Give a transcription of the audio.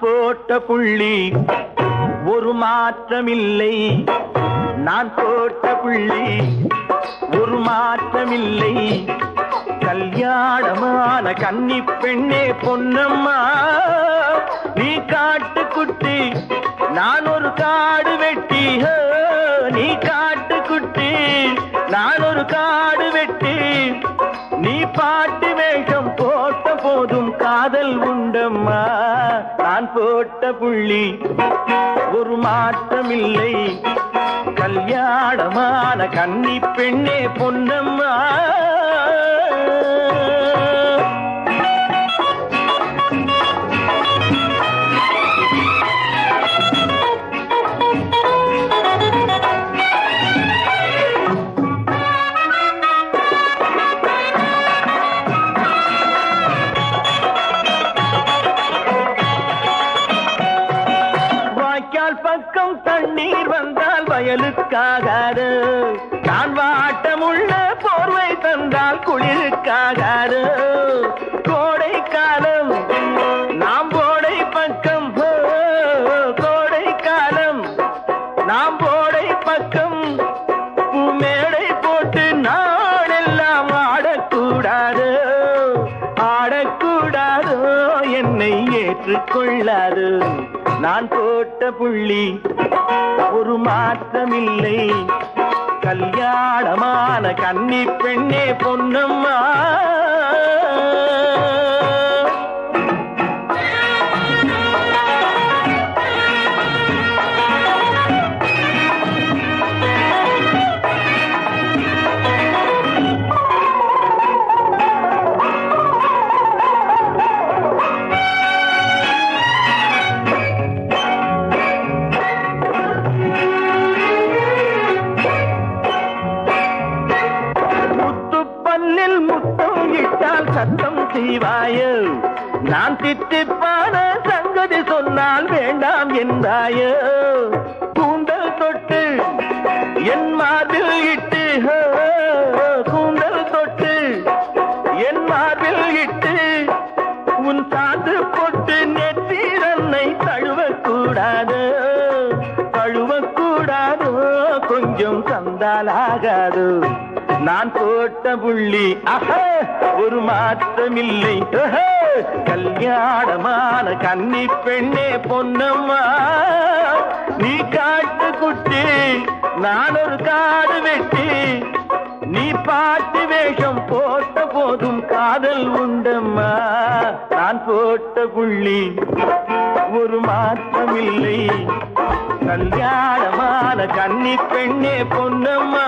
போட்ட புள்ளி ஒரு மாற்றமில்லை, நான் போட்ட புள்ளி ஒரு மாற்றமில்லை. கல்யாணமான கன்னி பெண்ணே பொன்னம்மா, நீ காட்டுக்குட்டி நான் ஒரு காடு வெட்டி. நீ காட்டுக்குட்டி நான் ஒரு காடு வெட்டி. நீ பாட்டு வேஷம் போட்ட போதும் காதல் உண்டம்மா. நான் போட்ட புள்ளி ஒரு மாற்றமில்லை, கல்யாணமான கன்னி பெண்ணே பொன்னம்மா. பக்கம் தண்ணீர் வந்தால் வயலுக்காகாது, நான் வாட்டமுள்ள போர்வை தந்தால் குளிருக்காகாது. கோடை காலம் நாம் போடை பக்கம், கோடை காலம் நாம் போடை பக்கம். பூமேடை போட்டு நாடெல்லாம் ஆடக்கூடாது, ஆடக்கூடாது, என்னை ஏற்றுக்கொள்ளாது. நான் போட்ட புள்ளி ஒரு மாற்றமில்லை, கல்யாணமான கன்னி பெண்ணே பொன்னம்மா. முத்தம் இட்டால் சத்தம் செய்வாயோ, நான் தித்திப்பான சங்கதி சொன்னால் வேண்டாம் என்றாயோ. கூந்தல் தொட்டு என் மார்பில் இட்டு, கூந்தல் தொட்டு என் மார்பில் இட்டு, உன் சாந்து போட்டு நெற்றிரன்னை தழுவக்கூடாது, தழுவக்கூடாது, கொஞ்சம் தந்தாலாகாது. நான் போட்ட புள்ளி ஒரு மாற்றமில்லை, கல்யாணமான கன்னி பெண்ணே பொன்னம்மா. நீ காட்டுக்குட்டி நான் ஒரு காடு வெட்டி. நீ பாட்டு வேஷம் போட்ட போதும் காதல் உண்டம்மா. நான் போட்ட புள்ளி ஒரு மாற்றமில்லை, கல்யாணமான கன்னி பெண்ணே பொன்னம்மா.